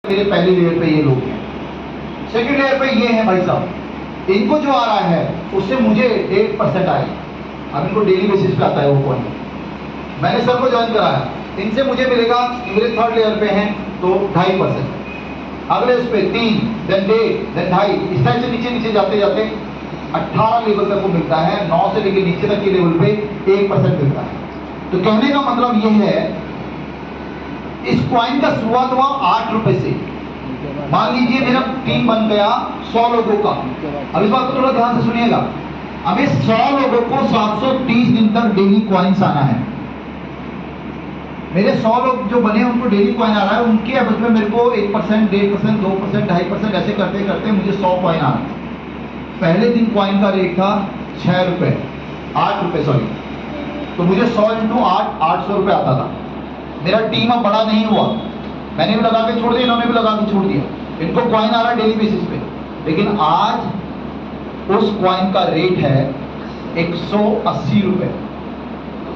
मेरे पहले लेयर पे ये लोग हैं, सेकंड लेयर पे ये हैं भाई साहब, इनको जो आ रहा है उससे मुझे 1% आएगा। अब इनको डेली बेसिस पे आता है वो पॉइंट, मैंने सर को ज्वाइन कराया, इनसे मुझे मिलेगा, मेरे थर्ड लेयर पे हैं तो 2.5%, अगले उस पे 3, देन 1.5, देन 2.5, इस टाइप से नीचे नीचे जाते जाते 18 लेवल तक को मिलता है, 9 से लेकर नीचे तक के लेवल पे 1% मिलता है। तो कहने का मतलब ये है, इस कॉइन का शुरुआत हुआ 8 रुपए से। मान लीजिए मेरा टीम बन गया 100 लोगों का, अब इस बात को थोड़ा ध्यान से सुनिएगा, अब इस 100 लोगों को 730 दिन तक डेली कॉइन्स आना है। मेरे 100 लोग जो बने उनको डेली कॉइन आ रहा है, उनके एवरेज में मेरे को 1%, 1.5%, 2%, 2.5% ऐसे करते करते मुझे 100 कॉइन आ रहा है। पहले दिन कॉइन का रेट था 6 रुपए, 8 रुपए सॉरी, तो मुझे 100 इंटू 8, 800 रुपए आता था। मेरा टीम अब बड़ा नहीं हुआ, मैंने भी लगा के छोड़ दिया, इन्होंने भी लगा के छोड़ दिया, इनको कॉइन आ रहा है डेली बेसिस पे। लेकिन आज उस कॉइन का रेट है 180 रुपए।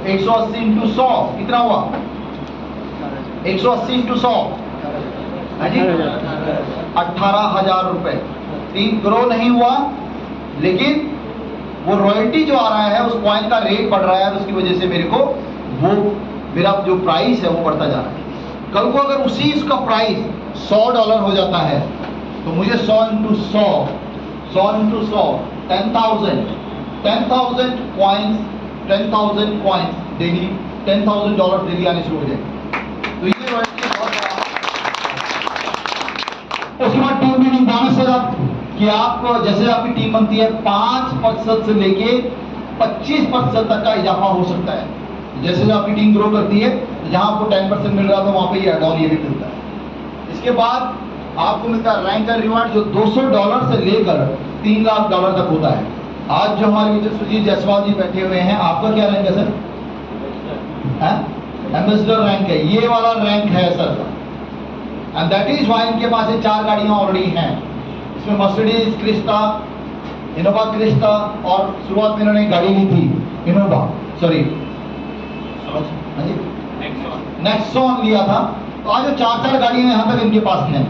180 इंटू 100 कितना हुआ? 180 इंटू 100 है जी 18,000 रुपए। टीम ग्रो नहीं हुआ, लेकिन वो रॉयल्टी जो आ रहा है, उस कॉइन का रेट बढ़ रहा है, उसकी वजह से मेरे को वो मेरा जो प्राइस है वो बढ़ता जा रहा है। कल को अगर उसी उसका प्राइस $100 हो जाता है तो मुझे 100 into 100, 100 into 100, 10,000 coins, 10,000 coins daily, $10,000 daily आने शुरू हो जाए। तो ये रॉयल्टी बहुत बड़ा। उसके बाद टीम बिल्डिंग बोनस है कि आप जैसे आपकी टीम बनती है 5% से लेके 25% तक का इजाफा हो सकता है। जैसे आपकी टीम ग्रो करती है, जहां आपको 10% मिल रहा था वहां पे ये एड ऑन ये भी मिलता है। इसके बाद आपको मिलता है रैंक एंड रिवार्ड, जो $200 से लेकर $3 लाख तक होता है। आज जो हमारे बीच सुजीत जायसवाल जी बैठे हुए हैं, आपका क्या रैंक है सर? एम्बेसडर रैंक है, ये वाला रैंक है sir. And that is why इनके पास ये 4 गाड़ियां ऑलरेडी हैं। इसमें मर्सिडीज क्रिस्टा, इनोवा क्रिस्टा, और शुरुआत में इन्होंने गाड़ी ली थी इनोवा, सॉरी नेक्सॉन लिया था। तो आज जो 4 गाड़ियां यहां तक इनके पास हैं,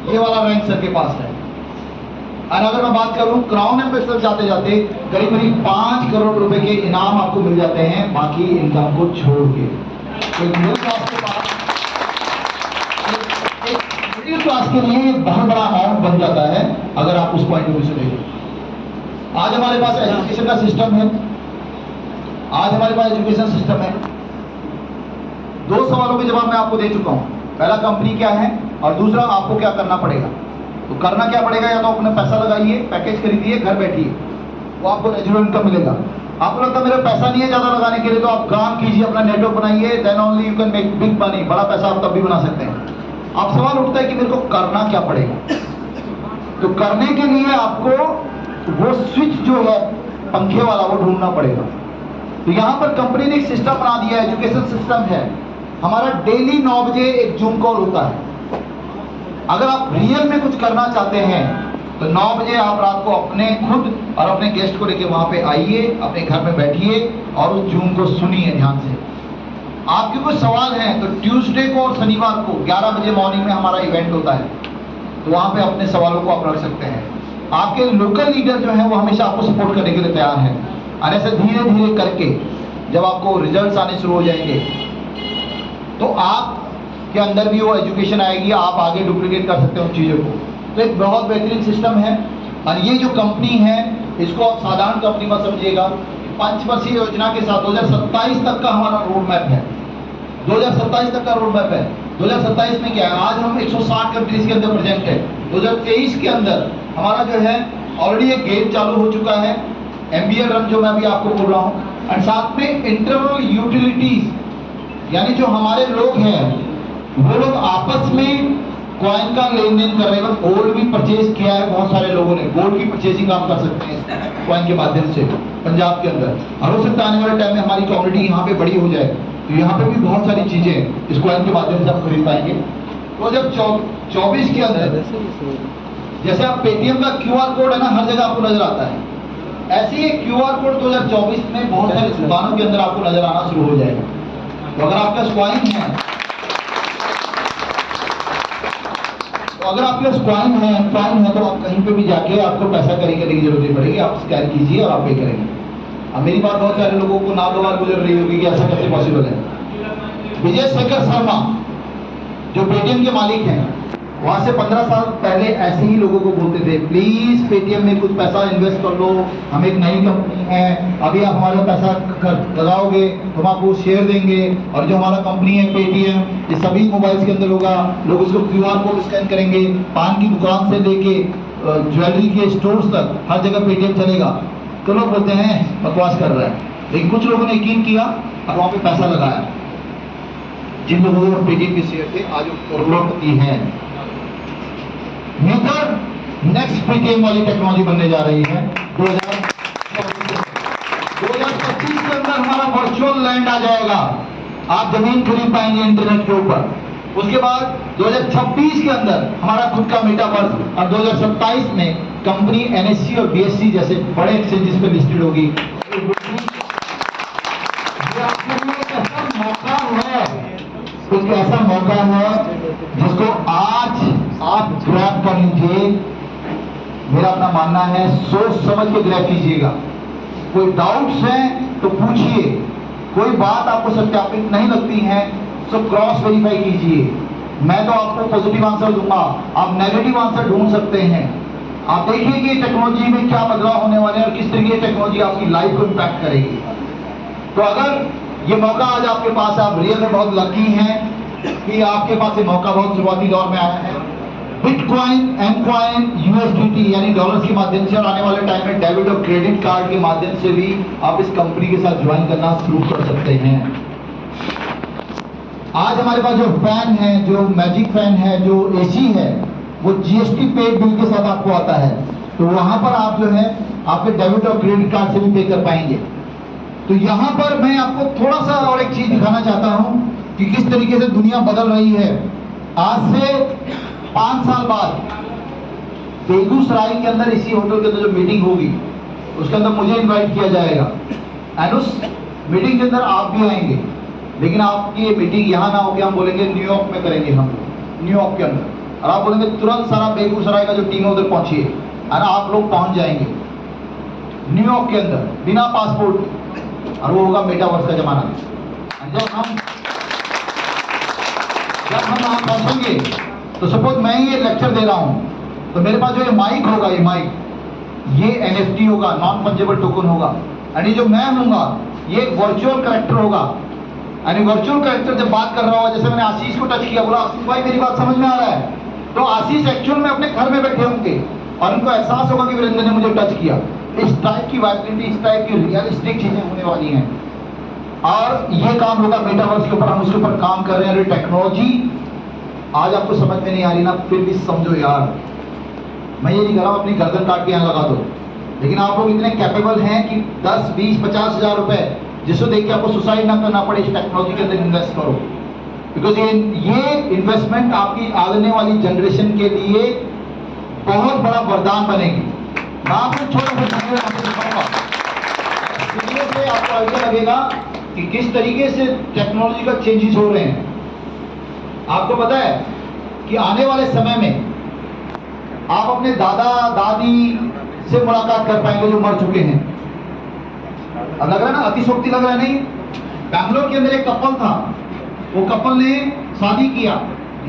ये वाला रैंक सर के पास है। और अगर मैं बात करूं क्राउन एम्बेसडर जाते जाते करीब करीब 5 करोड़ रुपए के इनाम आपको मिल जाते हैं, बाकी इनकम को छोड़ के। तो मिडिल क्लास के पास, मिडिल क्लास के लिए बहुत बड़ा अमाउंट बन जाता है अगर आप उस पॉइंट ऑफ व्यू से देखें। आज हमारे पास एजुकेशन का सिस्टम है, आज हमारे पास एजुकेशन सिस्टम है। 2 सवालों के जवाब मैं आपको दे चुका हूं। पहला कंपनी क्या है, और दूसरा आपको क्या करना पड़ेगा। तो करना क्या पड़ेगा, या तो अपना पैसा लगाइए, पैकेज खरीदिए, घर बैठिए, वो आपको नेचुरल इनकम मिलेगा। आपको लगता है मेरा पैसा नहीं है ज्यादा लगाने के लिए, तो आप काम कीजिए, अपना नेटवर्क बनाइए, then only you can make big money. बड़ा पैसा आप तब भी बना सकते हैं। अब सवाल उठता है कि मेरे को करना क्या पड़ेगा। तो करने के लिए आपको वो स्विच जो है पंखे वाला, वो ढूंढना पड़ेगा। तो यहां पर कंपनी ने एक सिस्टम बना दिया, एजुकेशन सिस्टम है हमारा। डेली 9 बजे एक जूम कॉल होता है। अगर आप रियल में कुछ करना चाहते हैं तो 9 बजे आप रात को अपने खुद और अपने गेस्ट को लेके वहां पे आइए, अपने घर में बैठिए और उस जूम को सुनिए ध्यान से। आपके कुछ सवाल हैं तो ट्यूसडे को और शनिवार को 11 बजे मॉर्निंग में हमारा इवेंट होता है, तो वहां पे अपने सवालों को आप रख सकते हैं। आपके लोकल लीडर जो है वो हमेशा आपको सपोर्ट करने के लिए तैयार है। और ऐसे धीरे धीरे करके जब आपको रिजल्ट्स आने शुरू हो जाएंगे तो आप के अंदर भी वो एजुकेशन आएगी, आप आगे डुप्लीकेट कर सकते हो उन चीज़ों को। तो एक बहुत बेहतरीन सिस्टम है। और ये जो कंपनी है इसको आप साधारण कंपनी मत समझिएगा। 5 वर्षीय योजना के साथ 2027 तक का हमारा रोड मैप है। 2027 तक का रोड मैप है। 2027 में क्या है, आज हम 160 कंट्रीज के अंदर प्रेजेंट है। 2023 के अंदर हमारा जो है ऑलरेडी एक गेम चालू हो चुका है, MBA रन, जो मैं अभी आपको बोल रहा हूँ। और साथ में इंटरनल यूटिलिटीज, यानी जो हमारे लोग हैं वो लोग आपस में कॉइन का लेन देन कर रहे हैं। गोल्ड भी परचेज किया है बहुत सारे लोगों ने, गोल्ड की परचेजिंग आप कर सकते हैं कॉइन के माध्यम से पंजाब के अंदर। और हो सकता है आने वाले टाइम में हमारी कम्युनिटी यहाँ पे बड़ी हो जाए तो यहाँ पे भी बहुत सारी चीजें इस कॉइन के माध्यम से आप खरीद पाएंगे। तो जब 24 के अंदर जैसे आप पेटीएम का QR कोड है ना, हर जगह आपको नजर आता है, ऐसे ही QR कोड 2024 में बहुत सारी दुकानों के अंदर आपको नजर आना शुरू हो जाएगा। तो अगर आपका कॉइन है तो अगर आपके पास कॉइन है तो आप कहीं पे भी जाके आपको पैसा कैरी करने की जरूरत नहीं पड़ेगी, आप स्कैन कीजिए और आप पे करेंगे। अब मेरी बात बहुत सारे लोगों को नागवार गुजर रही होगी कि ऐसा कैसे पॉसिबल है। विजय शेखर शर्मा जो पेटीएम के मालिक हैं, वहां से 15 साल पहले ऐसे ही लोगों को बोलते थे, प्लीज पेटीएम में कुछ पैसा इन्वेस्ट कर लो, हम एक नई कंपनी है, अभी आप हमारा पैसा लगाओगे तो हम आपको शेयर देंगे, और जो हमारा कंपनी है पेटीएम, ये सभी मोबाइल्स के अंदर होगा, लोग उसको क्यूआर कोड स्कैन करेंगे, पान की दुकान से लेके ज्वेलरी के स्टोर्स तक हर जगह पेटीएम चलेगा। तो लोग बोलते हैं बकवास कर रहा है, लेकिन कुछ लोगों ने यकीन किया और वहां पे पैसा लगाया। जिन लोगों को पेटीएम के शेयर थे आज वो करोड़पति हैं। मीटर नेक्स्ट पेटीएम वाली टेक्नोलॉजी बनने जा रही है। 2025 के अंदर हमारा वर्चुअल लैंड आ जाएगा, आप जमीन खरीद पाएंगे इंटरनेट के ऊपर। उसके बाद 2026 के अंदर हमारा खुद का मेटावर्स, और 2027 में कंपनी एनएससी और बीएससी जैसे बड़े एक्सचेंजेस पे लिस्टेड होगी। कुछ ऐसा मौका है जिसको आज आप ग्रैब कर लीजिए। मेरा अपना मानना है, सोच समझ के ग्रैब कीजिएगा। कोई डाउट्स हैं तो पूछिए, कोई बात आपको सत्यापित नहीं लगती है तो क्रॉस वेरीफाई कीजिए। मैं तो आपको पॉजिटिव आंसर दूंगा, आप नेगेटिव आंसर ढूंढ सकते हैं। आप देखिए कि टेक्नोलॉजी में क्या बदलाव होने वाले हैं और किस तरीके की टेक्नोलॉजी आपकी लाइफ को इम्पैक्ट करेगी। तो अगर ये मौका आज आपके पास, आप रियल में बहुत लकी हैं कि आपके पास ये मौका बहुत शुरुआती दौर में आया है। बिटकॉइन, एमकॉइन, यूएसडीटी यानी डॉलर्स के माध्यम से, और आने वाले टाइम में डेबिट और क्रेडिट कार्ड के माध्यम से भी आप इस कंपनी के साथ ज्वाइन करना शुरू कर सकते हैं। आज हमारे पास जो फैन है, जो मैजिक फैन है, जो एसी है, वो जीएसटी पेड बिल के साथ आपको आता है। तो वहां पर आप जो है आपके डेबिट और क्रेडिट कार्ड से भी पे कर पाएंगे। तो यहां पर मैं आपको थोड़ा सा और एक चीज दिखाना चाहता हूं कि किस तरीके से दुनिया बदल रही है। आज से 5 साल बाद बेगूसराय के अंदर इसी होटल के अंदर जो मीटिंग होगी उसके अंदर मुझे इनवाइट किया जाएगा, एंड उस मीटिंग के अंदर आप भी आएंगे। लेकिन आपकी ये मीटिंग यहाँ ना होकर हम बोलेंगे न्यूयॉर्क में करेंगे, हम न्यूयॉर्क के अंदर, और आप बोलेंगे तुरंत सारा बेगूसराय का जो टीम है उधर पहुंचिए, और आप लोग पहुंच जाएंगे न्यूयॉर्क के अंदर बिना पासपोर्ट, और वो होगा मेटावर्स का जमाना। जब हम वहां पहुंचेंगे तो सपोज मैं ये लेक्चर दे रहा हूं तो मेरे पास जो ये माइक होगा, ये माइक, ये एनएफटी होगा, नॉन फंजेबल टोकन होगा, और ये जो मैं हूंगा ये एक वर्चुअल कैरेक्टर होगा। यानी वर्चुअल कैरेक्टर जब बात कर रहा होगा, जैसे मैंने आशीष को टच किया, बोला आशीष भाई मेरी बात समझ में आ रहा है, तो आशीष एक्चुअल में अपने घर में बैठे होंगे और उनको एहसास होगा कि वीरेंद्र ने मुझे टच किया। इस टाइप की वाइब्रेटी, इस टाइप की रियलिस्टिक चीजें होने वाली हैं, और ये काम होगा मेटावर्स के ऊपर। हम उसके ऊपर काम कर रहे हैं। टेक्नोलॉजी आज आपको समझ में नहीं आ रही ना, फिर भी समझो यार, मैं ये नहीं कह रहा हूं अपनी गर्दन काट के यहाँ लगा दो, लेकिन आप लोग इतने कैपेबल हैं कि 10, 20, 50 हजार रुपए जिसको देख के आपको सुसाइड ना करना पड़े, इस टेक्नोलॉजी के अंदर इन्वेस्ट करो। बिकॉज ये इन्वेस्टमेंट आपकी आने वाली जनरेशन के लिए बहुत बड़ा वरदान बनेगी। मैं आपको छोटा सा से आपको आइडिया लगेगा कि किस तरीके से टेक्नोलॉजी का चेंजेस हो रहे हैं। आपको पता है कि आने वाले समय में आप अपने दादा दादी से मुलाकात कर पाएंगे जो मर चुके हैं। अब लग रहा है ना, अतिशोक्ति लग रहा है? नहीं। बैंगलोर के अंदर एक कपल था, वो कपल ने शादी किया,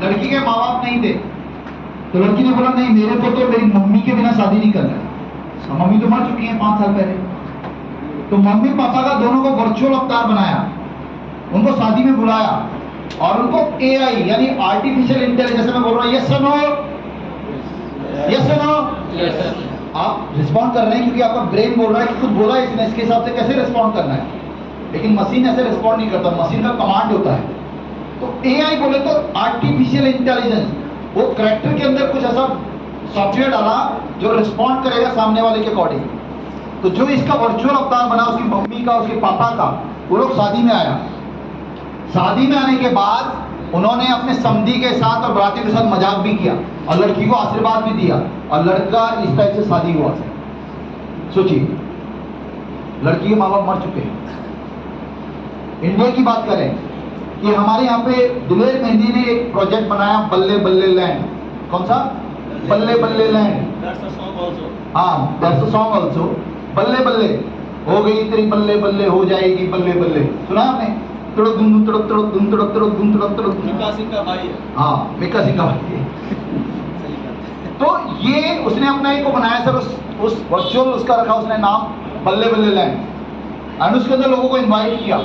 लड़की के माँ बाप नहीं थे, तो लड़की ने बोला नहीं मेरे को तो मेरी मम्मी के बिना शादी नहीं करना है। मम्मी तो मर चुकी है 5 साल पहले, तो मम्मी पापा का दोनों को वर्चुअल अवतार बनाया, उनको शादी में बुलाया और उनको एआई यानी आर्टिफिशियल इंटेलिजेंस में बोल रहा है yes sir no, yes sir no, आप रिस्पॉन्ड कर रहे हैं क्योंकि आपका ब्रेन बोल रहा है कि कुछ बोला इसने, इसके हिसाब से कैसे रिस्पॉन्ड करना है। लेकिन मशीन ऐसे रिस्पॉन्ड नहीं करता, मशीन का कमांड होता है। तो एआई बोले तो आर्टिफिशियल इंटेलिजेंस, वो कैरेक्टर के अंदर कुछ ऐसा सॉफ्टवेयर डाला जो रिस्पॉन्ड करेगा सामने वाले के अकॉर्डिंग। तो जो इसका वर्चुअल अवतार बना, उसकी मम्मी का, उसके पापा का, वो लोग शादी में आया। शादी में आने के बाद उन्होंने अपने समधी के साथ और बराती के साथ मजाक भी किया और लड़की को आशीर्वाद भी दिया, और लड़का इस टाइप से शादी हुआ। सोचिए, लड़की के माँ बाप मर चुके हैं। इंडिया की बात करें कि हमारे यहाँ पे दिलेर मेहंदी ने एक प्रोजेक्ट बनाया बल्ले बल्ले लैंड, कौन सा? बल्ले बल्ले लैंड। हाँ, दैट्स अ सॉन्ग आल्सो। बल्ले बल्ले हो गई तेरी बल्ले बल्ले हो जाएगी बल्ले बल्ले, सुना आपने? तड़क दुम तड़क तड़क दुम तड़क तड़क दुम तड़क तड़क। मिक्का सिंह का भाई है। हाँ, मिक्का सिंह का भाई है। तो ये उसने अपना एक को बनाया सर, उस वर्चुअल उसका रखा उसने नाम बल्ले बल्ले लैंड, एंड उसके अंदर लोगों को इनवाइट किया।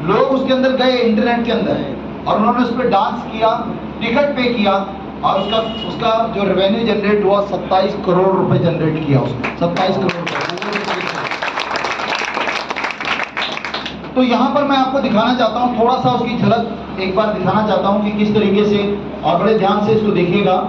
लोग उसके अंदर गए इंटरनेट के अंदर और उन्होंने उस पर डांस किया, टिकट पे किया और उसका उसका जो रेवेन्यू जनरेट हुआ 27 करोड़ रुपए जनरेट किया उसने, 27 करोड़ रुपए। तो यहाँ पर मैं आपको दिखाना चाहता हूँ थोड़ा सा उसकी झलक एक बार दिखाना चाहता हूँ कि किस तरीके से, और बड़े ध्यान से इसको देखिएगा।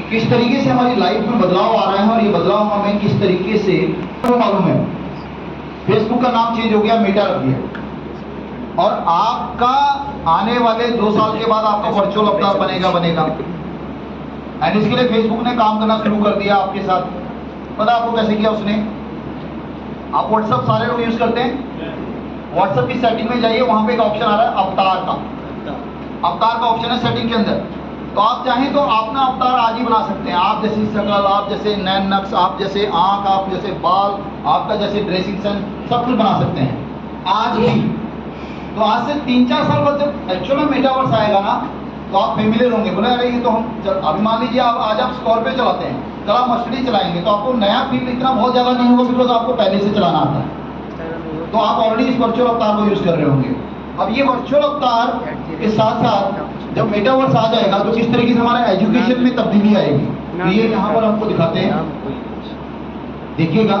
किस तरीके से हमारी लाइफ में बदलाव आ रहा है और ये बदलाव हमें किस तरीके से मालूम है। फेसबुक का नाम चेंज हो गया, मेटा रख दिया, और आपका आने वाले 2 साल के बाद आपका वर्चुअल अवतार बनेगा। एंड इसके लिए फेसबुक ने काम करना शुरू कर दिया आपके साथ। पता आपको कैसे किया उसने? आप व्हाट्सएप सारे लोग यूज करते हैं, व्हाट्सएप की सेटिंग में जाइए, वहां पे एक ऑप्शन आ रहा है अवतार का। अवतार का ऑप्शन है सेटिंग के अंदर, तो आप चाहें तो अपना अवतार आज ही बना सकते हैं। आप जैसी शक्ल, आप जैसे नैन नक्श, आप जैसे आंख, आप जैसे बाल, आपका जैसे ड्रेसिंग सेंस, सब कुछ बना सकते हैं आज ही। तो आज से 3-4 साल बाद जब एक्चुअल में मेटावर्स आएगा ना, तो आप फेमिलियर होंगे, बोले अरे ये तो हम अभी मान लीजिए आप आज आप स्कॉर्पियो चलाते हैं, कल आप मर्सिडीज चलाएंगे, तो आपको नया फील इतना बहुत ज़्यादा नहीं होगा बिकॉज आपको पहले से चलाना आता है। तो आप ऑलरेडी इस वर्चुअल अवतार को यूज कर रहे होंगे। अब ये वर्चुअल अवतार के साथ साथ जब मेटावर्स आ जाएगा तो किस तरीके से हमारे एजुकेशन में तब्दीली आएगी, तो ये यहाँ पर आपको दिखाते हैं, देखिएगा।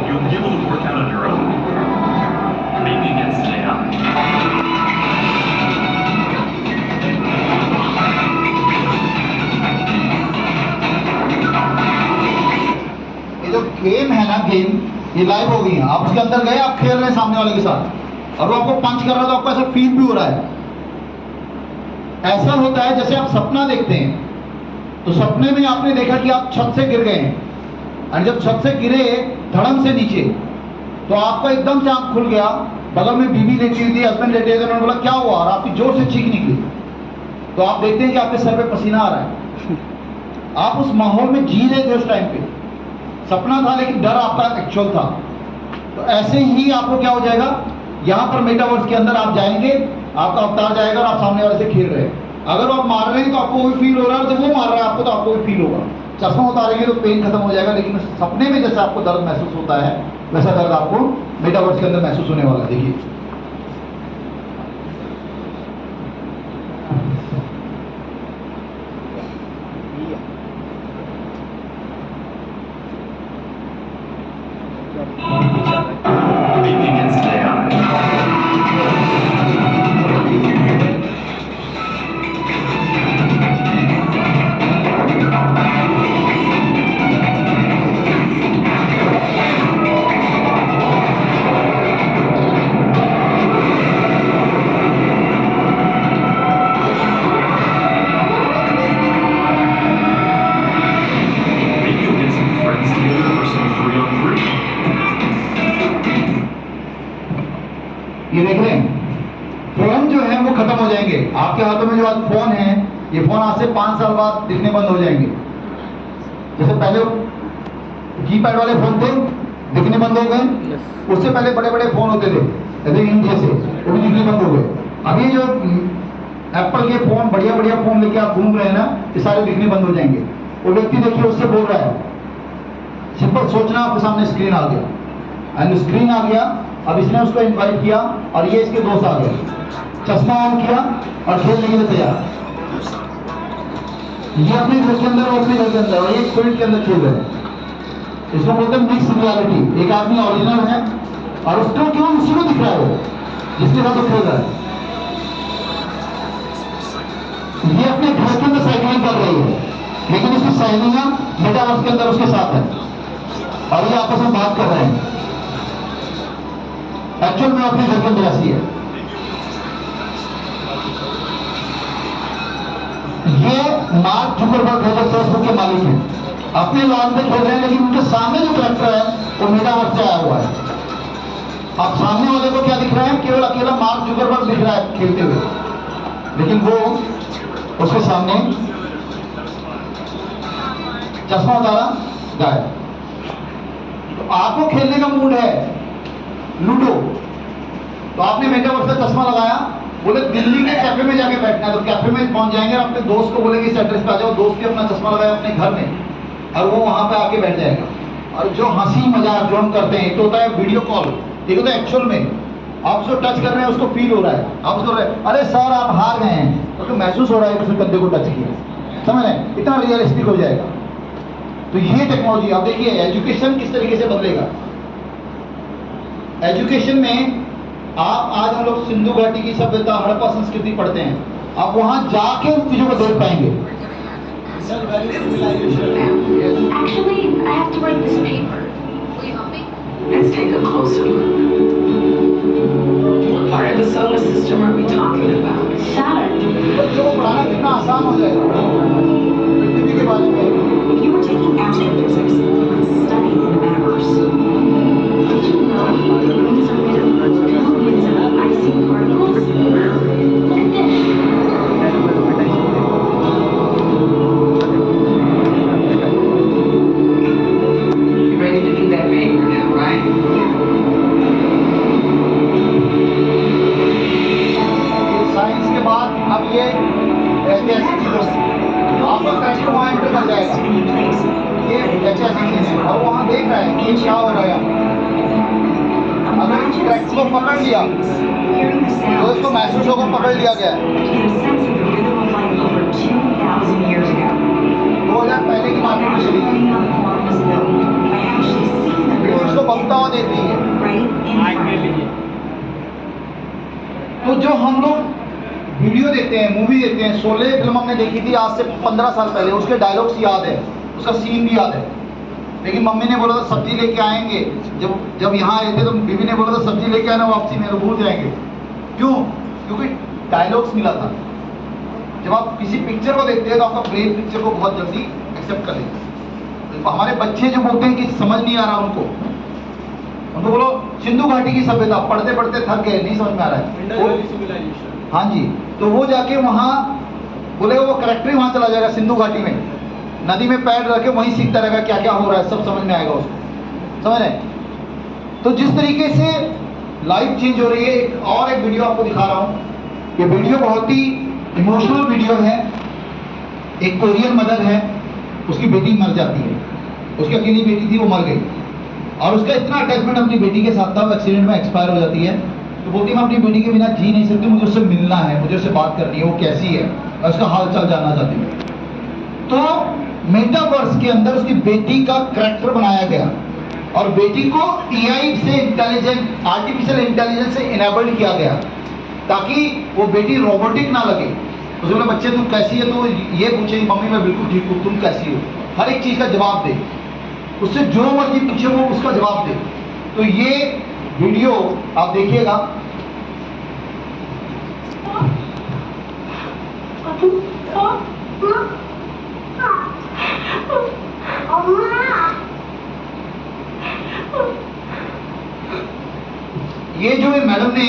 You'll be able to work out on your own, maybe against AI. ये जो गेम है ना, गेम ये लाइव हो गई है, आप उसके अंदर गए, आप खेल रहे हैं सामने वाले के साथ, और वो आपको पंच कर रहा है तो आपको ऐसा फील भी हो रहा है। ऐसा होता है जैसे आप सपना देखते हैं, तो सपने में आपने देखा कि आप छत से गिर गए हैं, और जब छत से गिरे धड़म से नीचे, तो आपका एकदम से आंख खुल गया, बगल में बीवी लेटी हुई थी, हस्बैंड लेटे हुए थे, उन्होंने बोला क्या हुआ, और आपकी जोर से चीख निकली, तो आप देखते हैं कि आपके सर पे पसीना आ रहा है। आप उस माहौल में जी रहे थे उस टाइम पे, सपना था लेकिन डर आपका एक्चुअल था। तो ऐसे ही आपको क्या हो जाएगा, यहाँ पर मेटावर्स के अंदर आप जाएंगे, आपका अवतार जाएगा और आप सामने वाले से खेल रहे हैं। अगर आप मार रहे हैं तो आपको वही फील हो रहा है, और जब वो मार रहा है आपको तो आपको भी फील होगा। चश्मा उतारेंगे तो पेन खत्म हो जाएगा, लेकिन सपने में जैसे आपको दर्द महसूस होता है वैसा दर्द आपको मेटावर्स के अंदर महसूस होने वाला है। देखिए Maybe against AI. Maybe you'll get some friends together for some 3-on-3. ये देख रहे हैं, फोन जो है वो खत्म हो जाएंगे। आपके हाथों में जो आज फोन है, ये फोन आज से 5 साल बाद दिखने बंद हो जाएंगे। जैसे पहले कीपैड वाले फोन थे, दिखने बंद हो गए। उससे पहले बड़े बड़े फोन होते थे जैसे इन जैसे, वो भी दिखने बंद हो गए। अब ये जो एप्पल के फोन, बढ़िया बढ़िया फोन लेके आप घूम रहे हैं ना, ये सारे दिखने बंद हो जाएंगे। वो व्यक्ति देखिए उससे बोल रहा है, सिंपल सोचना, आपके सामने स्क्रीन आ गया, एंड स्क्रीन आ गया। अब इसने उसको इनवाइट किया और ये इसके दोस्त आ गए, चश्मा ऑन किया और खेलने के लिए तैयार। ये अपने घर के अंदर और अपने घर के अंदर और एक फील्ड के अंदर खेल रहे हैं। इसको बोलते हैं मिक्स रियलिटी। एक आदमी ओरिजिनल है और उसको क्यों उसी को दिख रहा है, वो जिसके साथ वो खेल रहा है। ये अपने घर के अंदर साइकिलिंग कर रही है, लेकिन उसकी सहेलियां मेटावर्स के अंदर उसके साथ है और ये आपस में बात कर रहे हैं। एक्चुअल में अपने घर के अंदर ऐसी है। ये मार्क जुकरबर्ग है जो फेसबुक के मालिक हैं, अपने लॉन पे खेल रहे हैं, लेकिन उनके सामने जो कैरेक्टर है वो मेटावर्स से आया हुआ है। अब सामने वाले को क्या दिख रहा है? केवल अकेला मार्क जुकरबर्ग दिख रहा है खेलते हुए, लेकिन वो उसके सामने चश्मा उतारा गायब। तो आपको खेलने का मूड है लूडो, तो आपने मेटावर्स का चश्मा लगाया, बोले दिल्ली के कैफे में जाके बैठना है, तो कैफे में पहुंच जाएंगे और अपने दोस्त को बोलेंगे इस एड्रेस पे आ जाओ, दोस्त भी अपना चश्मा लगाया अपने घर में और वो वहां पे आके बैठ जाएगा। और जो हंसी मजाक जो हम करते हैं, एक तो होता है वीडियो कॉल, एक होता है एक्चुअल में आप उसको टच कर रहे हैं, उसको फील हो रहा है, आप उसको अरे सर आप हार गए हैं, तो महसूस हो रहा है कि उसने कंधे को टच किया, समझ रहे हैं? इतना रियलिस्टिक हो जाएगा। तो ये टेक्नोलॉजी आप देखिए, एजुकेशन किस तरीके से बदलेगा। एजुकेशन में आप आज हम लोग सिंधु घाटी की सभ्यता, हड़प्पा संस्कृति पढ़ते हैं, आप वहां जाके उन चीजों को देख पाएंगे। Actually, I have to write this paper. Will you help me? Let's take a closer look. What part of the solar system are we talking about? Saturn. बच्चों को पढ़ाना कितना आसान हो जाएगा पृथ्वी के बारे में। If you were taking astrophysics, you would study the metaverse. Did you know moons are made of billions of icy particles? Look at this. You ready to do that paper now, right? Science के बाद अब ये ऐतिहासिक चीजों आपका character वहाँ enter कर जाएगा, ये ऐतिहासिक चीज है और वहाँ देख रहा है कि क्या हो रहा है। अगर इस करेक्टर को पकड़ लिया तो इसको महसूस होगा पकड़ लिया गया है। 2000 पहले की बात नहीं चली, फिर उसको बमता हुआ देख रही है। तो जो हम लोग वीडियो देखते हैं, मूवी देखते हैं, 16 फिल्म हमने देखी थी आज से 15 साल पहले, उसके डायलॉग्स याद है, उसका सीन भी याद है। लेकिन मम्मी ने बोला था सब्जी लेके आएंगे, जब यहाँ आए थे तो बीवी ने बोला था सब्जी लेके आना, वापसी में भूल जाएंगे। क्यों? क्योंकि डायलॉग्स मिला था। जब आप किसी पिक्चर को देखते हैं तो आपका ब्रेन पिक्चर को बहुत जल्दी एक्सेप्ट कर लेता है। तो हमारे बच्चे जो बोलते हैं कि समझ नहीं आ रहा उनको बोलो सिंधु घाटी की सभ्यता पढ़ते पढ़ते थक गए, नहीं समझ में आ रहा है। हाँ जी, तो वो जाके वहाँ बोले वो करेक्टर ही वहाँ चला जाएगा सिंधु घाटी में, नदी में पैर रख के वहीं सीखता रहेगा क्या क्या हो रहा है, सब समझ में आएगा उसको, समझ रहे? तो जिस तरीके से लाइफ चेंज हो रही है, एक वीडियो आपको दिखा रहा हूँ। ये वीडियो बहुत ही इमोशनल वीडियो है। एक कोरियन मदर है, उसकी बेटी मर जाती है, उसकी अकेली बेटी थी, वो मर गई और उसका इतना अटैचमेंट अपनी बेटी के साथ था, वो एक्सीडेंट में एक्सपायर हो जाती है। तो बोलती मैं अपनी बेटी के बिना जी नहीं सकती, मुझे उससे मिलना है, मुझे उससे बात करनी है, वो कैसी है और उसका हाल चाल जानना चाहती हूँ। तो मेटावर्स के अंदर उसकी बेटी का करैक्टर बनाया गया और बेटी को AI से आर्टिफिशियल इंटेलिजेंस से इनेबल्ड किया गया ताकि वो बेटी रोबोटिक ना लगे। उसने बोला बच्चे तुम कैसी है, तो ये पूछे मम्मी मैं बिल्कुल ठीक हूँ, तुम कैसी हो, हर एक चीज का जवाब दे, उससे जो मर्जी पूछे वो उसका जवाब दे। तो ये वीडियो आप देखिएगा। ये जो मैडम ने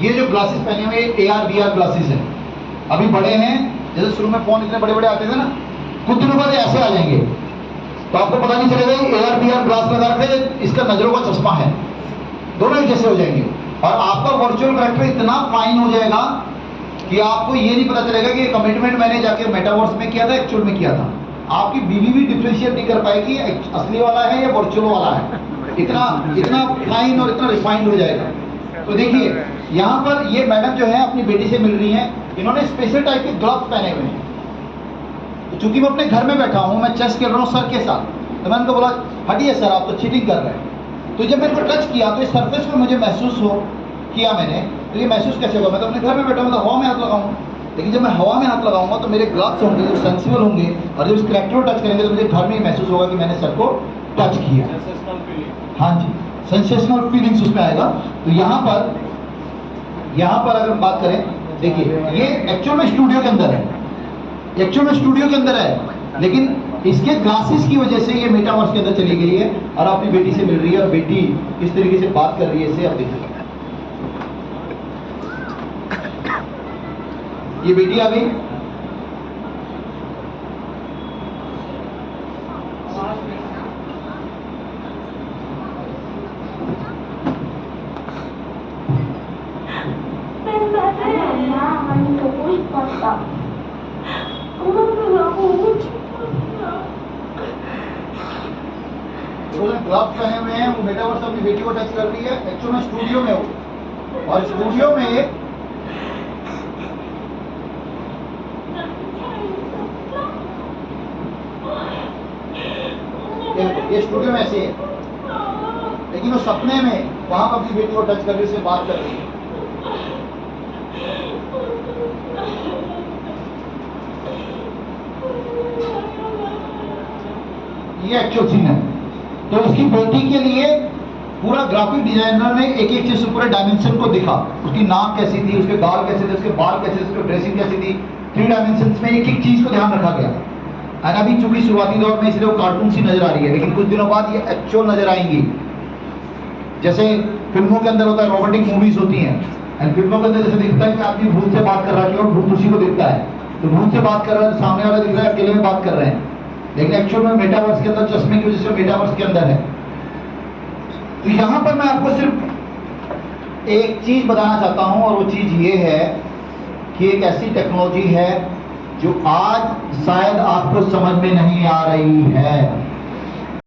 ये जो ग्लासेस पहने हुए AR VR ग्लासेस हैं, अभी बड़े हैं, जैसे शुरू में फोन इतने बड़े बड़े आते थे ना, कुछ दिनों बाद ऐसे आ जाएंगे तो आपको पता नहीं चलेगा AR VR ग्लास लगा के इसका नजरों का चश्मा है, दोनों एक जैसे हो जाएंगे और आपका वर्चुअल कैरेक्टर इतना फाइन हो जाएगा कि आपको ये नहीं पता चलेगा कि कमिटमेंट मैंने जाके मेटावर्स में किया था, एक्चुअल में किया था। आपकी बीवी भी डिफरेंशिएट नहीं कर पाएगी असली वाला है या वर्चुअल वाला है, इतना फाइन और इतना रिफाइंड हो जाएगा। तो देखिए यहाँ पर ये मैडम जो है अपनी बेटी से मिल रही हैं, इन्होंने स्पेशल टाइप के ग्लव्स पहने हुए हैं। तो चूंकि मैं अपने घर में बैठा हूँ, मैं चेस खेल रहा हूँ सर के साथ, तो मैंने उनको बोला हटिए सर आप तो चीटिंग कर रहे हैं। तो जब मैंने टच किया तो इस सरफेस पर मुझे महसूस किया मैंने, तो ये महसूस कैसे होगा, मैं तो अपने घर में बैठा हूँ, तो हवा में हाथ लगाऊँ, लेकिन जब मैं हवा में हाथ लगाऊंगा तो मेरे ग्लव्स होंगे जो सेंसिबल होंगे, और जब इस करेक्टर को टच करेंगे तो मुझे घर में ही महसूस होगा कि मैंने सर को टच किया। हाँ जी, सेंसेशनल फीलिंग्स उसमें आएगा। तो यहाँ पर अगर हम बात करें, देखिए ये एक्चुअल में स्टूडियो के अंदर है, लेकिन इसके ग्लासेस की वजह से ये मेटावर्स के अंदर चली गई है और अपनी बेटी से मिल रही है, और बेटी किस तरीके से बात कर रही है इससे आप देखिए। ये बेटी आ गई, 많이 보고 싶었어. 엄마가 보고 싶었어. उसने ग्लव्स पहने हुए हैं, वो मेटावर्स अपनी बेटी को टच कर रही है। एक्चुअल में स्टूडियो में हो, और स्टूडियो में ये स्टूडियो में ऐसे है, लेकिन वो सपने में वहां पर अपनी बेटी को टच कर रही है, उससे बात कर रही है। ये एक्चुअल सीन है। तो उसकी बेटी के लिए पूरा ग्राफिक डिजाइनर ने एक एक चीज से पूरे डायमेंशन को दिखा, उसकी नाक कैसी थी, उसके गाल कैसे थे, उसके बाल कैसे थे, उसकी ड्रेसिंग कैसी थी, 3 डायमेंशन में एक एक चीज को ध्यान रखा गया। और अभी चूंकि शुरुआती दौर में इसलिए वो कार्टून सी नजर आ रही है, लेकिन कुछ दिनों बाद ये एक्चुअल नजर आएंगी। जैसे फिल्मों के अंदर होता है, रोबोटिक मूवीज होती हैं, एंड फिल्मों के अंदर जैसे दिखता है कि आदमी भूत से बात कर रहा है और भूत उसी को दिखता है, तो भूत से बात कर रहा है, सामने वाला दिख रहा है, अकेले में बात कर रहे हैं, लेकिन एक्चुअल में मेटावर्स के अंदर चश्मे की वजह से मेटावर्स के अंदर है। तो यहां पर मैं आपको सिर्फ एक चीज बताना चाहता हूं, और वो चीज ये है कि एक ऐसी टेक्नोलॉजी है जो आज शायद आपको समझ में नहीं आ रही है।